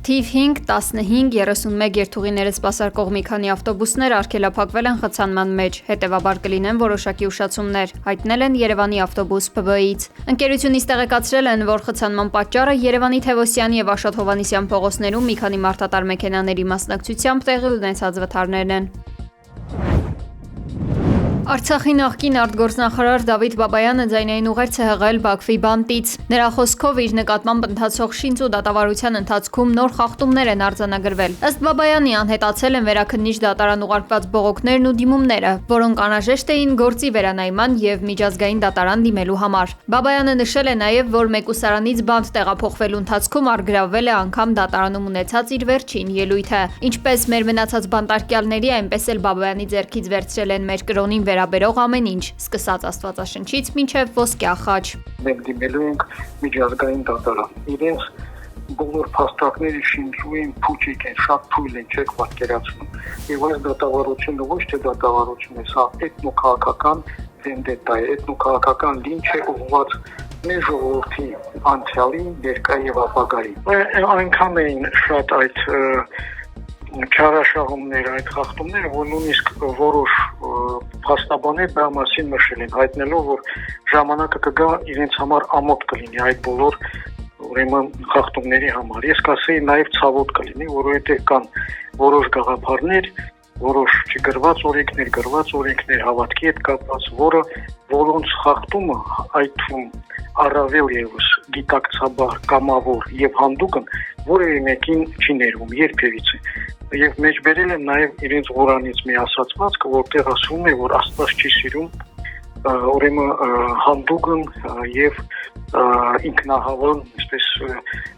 Թիվ 5, 15, 31 երթուղիները սպասարկող մի քանի ավտոբուսներ արգելափակվել են խցանման մեջ, հետևաբար կլինեն որոշակի ուշացումներ, հայտնել են Երևանի ավտոբուս ՓԲ-ից։ Ընկերությունից տեղեկացրել են, որ խցանման պատճառը Երևանի Թևոսյան եւ Աշոտ Հովհաննիսյան փողոցներում մի քանի մարդատար մեքենաների մասնակցությամբ տեղի ունեցած վթարներն են։ Արցախի նախկին արտգործնախարար Դավիթ Բաբայանը ձայնային ուղերձ է հղել Բաքվի բանտից։ Նրա խոսքով իր նկատմամբ ընթացող շինծ ու դատավարության ընթացքում նոր խախտումներ են արձանագրվել։ Ըստ Բաբայանի անհետացել են վերաքննիչ դատարան ուղարկված բողոքներն ու դիմումները, որոնք անհրաժեշտ էին գործի վերանայման եւ միջազգային դատարան դիմելու համար։ Բաբայանը նշել է նաեւ, որ մեկուսարանից բանտ տեղափոխվելու ընթացքում առգրավվել է անգամ դատարանում ունեցած իր վերջին ելույթը։ Ինչպես մեր մնացած բանտարկյալների, այնպես էլ Բաբայանի ձեռքից վերցրել են մեր կրոնին վերաբերող ամեն ինչ, սկսած Աստվածաշնչից մինչև ոսկյա խաչ։ Մենք դիմելու ենք միջազգային դատարան։ Իրենց բոլոր փաստարկները շինծու են, փուչիկ են, շատ թույլ են, չեք պատկերացնում։ Եվ այս դատավարությունը ոչ թե դատավարություն է, սա էթնոքաղաքական վենդետա է, էթնոքաղաքական լինչ է ուղղված մեր ժողովրդի անցյալին, ներկա եւ ապագայի։ Այնքան էին շատ այդ չարաշահումներ, այդ խախտումները, որ նույնիսկ որոշ փաստաբաններ դրա մասին նշել են, հայտնելով, որ ժամանակը կգա իրենց համար ամոթ կլինի այդ բոլոր ուրեմն խախտումների համար։ Ես կասեի նաև ցավոտ կլինի, որովհետև կան որոշ գաղափարներ, որոշ չգրված օրենքներ, գրված օրենքներ հավատքի հետ կապված, որոնց խախտումը այդ թվում առավել եւս գիտակցաբար, կամավոր եւ հանդուգն որևէ մեկին չի ներվում երբևիցե։ Եվ մեջբերել են նաև իրենց Ղուրանից մի ասացվածքը, որտեղ ասվում է, որ Աստված չի սիրում ուրեմն հանդուգն եւ ինքնահավան, այսպես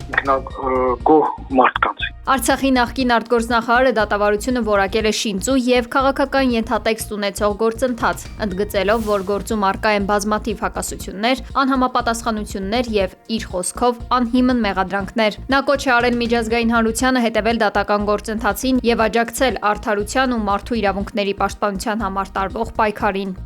ինքնագոհ մարդկանց։ Արցախի նախկին արտգործնախարարը դատավարությունը որակել է շինծու եւ քաղաքական ենթատեքստ ունեցող գործընթաց, ընդգծելով, որ գործում առկա են բազմաթիվ հակասություններ, անհամապատասխանություններ եւ իր խոսքով անհիմն մեղադրանքներ։ Նա կոչ է արել միջազգային հանրությանը հետևել դատական գործընթացին եւ աջակցել արդարության ու մարդու իրավունքների պաշտպանության համար տարվող պայքարին։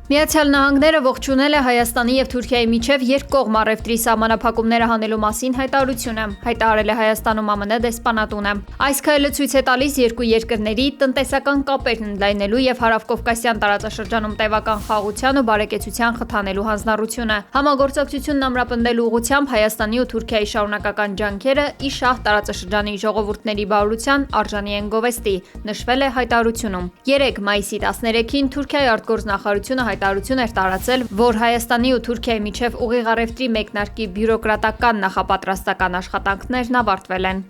Միացյալ Նահանգները ողջունել է Հայաստանի եւ Թուրքիայի միջև երկկողմ առևտրի սահմանափակումները հանելու մասին հայտարարությունը, հայտարարել է Հայաստանում ԱՄՆ դեսպանատունը։ Այս քայլը ցույց է տալիս երկու երկրների տնտեսական կապերն ընդլայնելու եւ հարավկովկասյան տարածաշրջանում տևական խաղաղության ու բարեկեցության խթանելու հանձնառությունը։ Համագործակցությունն ամրապնդելու ուղղությամբ Հայաստանի ու Թուրքիայի շարունակական ջանքերը ի շահ տարածաշրջանի ժողովուրդների բարության արժանի են գովեստի, նշվել է հայտարարությունում։ 3 մայիսի 13-ին Թուրքիայի արտգործնախարարությունը հայտարարություն էր տարածել, որ Հայաստանի ու Թուրքիայի միջև ուղիղ առևտրի մեկնարկի բյուրոկրատական նախապատրաստական աշխատանքներն ավարտվել են։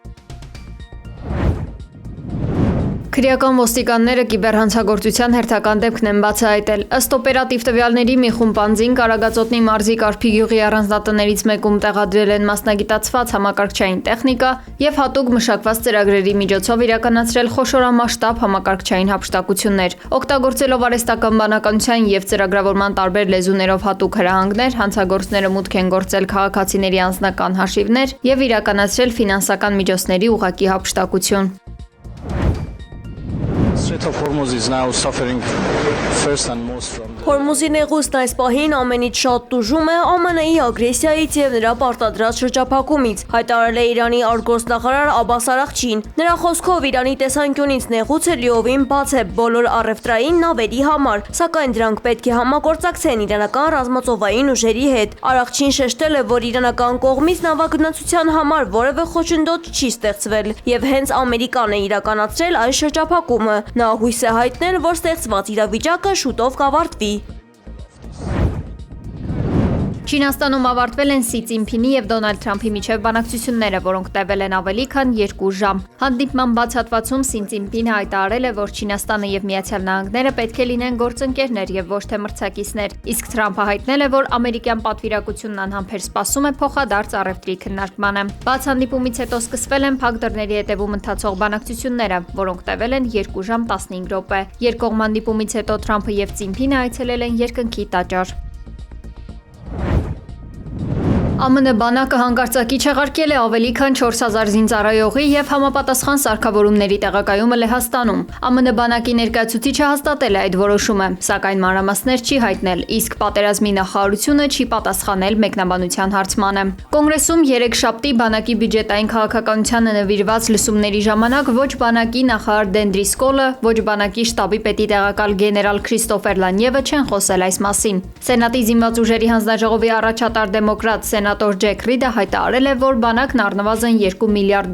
Քրեական ոստիկանները կիբերհանցագործության հերթական դեպքն են բացահայտել։ Ըստ օպերատիվ տվյալների մի խումբ անձին Կարագածոտնի մարզի Կարփի գյուղի առանձնատներից մեկում տեղադրել են մասնագիտացված համակարգչային տեխնիկա եւ հատուկ մշակված ծրագրերի միջոցով իրականացրել խոշորամասշտաբ համակարգչային հափշտակություններ։ Օգտագործելով արհեստական բանականության եւ ծրագրավորման տարբեր լեզուներով հատուկ հրահանգներ, հանցագործները մուտք են գործել քաղաքացիների անձնական հաշիվներ եւ իրականացրել ֆինանսական միջոցների ուղղակի հափշտակություն։ Հորմուզի նեղուստն այս պահին ամենից շատ տուժում է ԱՄՆ-ի ագրեսիայից եւ նրա պարտադրած շրջափակումից, հայտարարել է Իրանի արտգործնախարար Աբբաս Արաղչին։ Նրա խոսքով Իրանի տեսանկյունից նեղուցը լիովին բաց է բոլոր առևտրային նավերի համար, սակայն դրանք պետք է համագործակցեն իրանական ռազմածովային ուժերի հետ։ Արաղչին շեշտել է, որ իրանական կողմից նավագնացության համար որևէ խոչընդոտ չի ստեղծվել եւ հենց Ամերիկան է իրականացրել այս շրջափակումը։ Նա հույս է հայտնել, որ ստեղծված իրավիճակը շուտով կավարտվի։ Չինաստանում ավարտվել են Սի Ցզինփինի եւ Դոնալդ Թրամփի միջև բանակցությունները, որոնք տևել են ավելի քան 2 ժամ։ Հանդիպման բաց հատվածում Սի Ցզինփինը հայտարարել է, որ Չինաստանը եւ Միացյալ Նահանգները պետք է լինեն գործընկերներ եւ ոչ թե մրցակիցներ, իսկ Թրամփը հայտնել է, որ ամերիկյան պատվիրակությունն անհամբեր սպասում է փոխադարձ առևտրի քննարկմանը։ Բաց հանդիպումից հետո սկսվել են փակ դռների հետևում ընթացող բանակցությունները, որոնք տևել են 2 ժամ 15 րոպե։ Երկկողմ հանդիպումից հետո Թրամփը եւ Ցզինփինը այցելել են երկնքի տաճար։ ԱՄՆ բանակը հանկարծակի չեղարկել է ավելի քան 4000 զինծառայողի եւ համապատասխան սարքավորումների տեղակայումը Լեհաստանում։ ԱՄՆ բանակի ներկայացուցիչը հաստատել է այդ որոշումը, սակայն մանրամասներ չի հայտնել, իսկ պատերազմի նախարարությունը չի պատասխանել մեկնաբանության հարցմանը։ Կոնգրեսում երեքշաբթի բանակի բյուջետային քաղաքականությանը նվիրված լսումների ժամանակ ոչ բանակի նախարար Դեն Դրիսկոլը, ոչ բանակի շտաբի պետի տեղակալ գեներալ Քրիստոֆեր Լանյևը չեն խոսել այս մասին։ Սենատի զինված ուժերի հանձնաժողովի առաջատար դեմոկրատ սենատոր Ջեք Ռիդը հայտարարել է, որ բանակն առնվազն $2 միլիարդ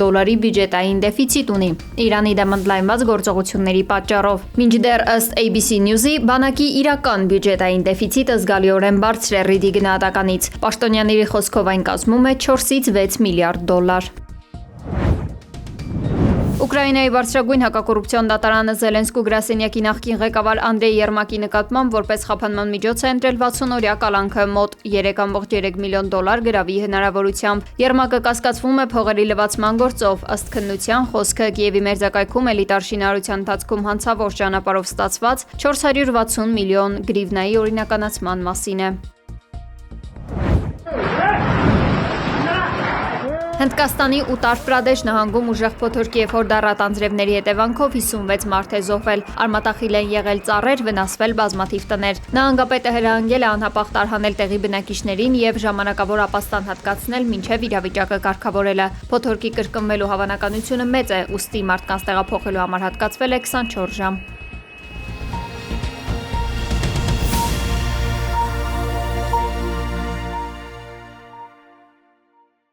դեֆիցիտ ունի Իրանի դեմ ընդլայնված գործողությունների պատճառով։ Մինչդեռ ըստ ABC News-ի բանակի իրական բյուջետային դեֆիցիտը զգալիորեն բարձր է Ռիդի գնահատականից։ Պաշտոնյաների խոսքով այն կազմում է 4-ից 6 միլիարդ դոլար։ Ուկրաինայի բարձրագույն հակակոռուպցիոն դատարանը Զելենսկու գրասենյակի նախկին ղեկավար Անդրեյ Երմակի նկատմամբ որպես խափանման միջոց է ընտրել 60-օրյա կալանքը մոտ $3.3 միլիոն գրավի հնարավորությամբ։ Երմակը կասկածվում է փողերի լվացման գործով, ըստ քննության խոսքը Կիևի մերձակայքում էլիտար շինարարության ընթացքում հանցավոր ճանապարհով ստացված 460 միլիոն գրիվնայի օրինականացման մասին է։ Հնդկաստանի Ուտար Պրադեշ նահանգում ուժեղ փոթորկի և հորդառատ անձրևների հետևանքով 56 մարդ է զոհվել, արմատախիլ են եղել ծառեր, վնասվել բազմաթիվ տներ։ Նահանգապետը հրահանգել է անհապաղ տարհանել տեղի բնակիչներին և ժամանակավոր ապաստան հատկացնել մինչև իրավիճակը կարգավորելը։ Փոթորկի կրկնվելու հավանականությունը մեծ է, ուստի մարդկանց տեղափոխելու համար հատկացվել է 24 ժամ։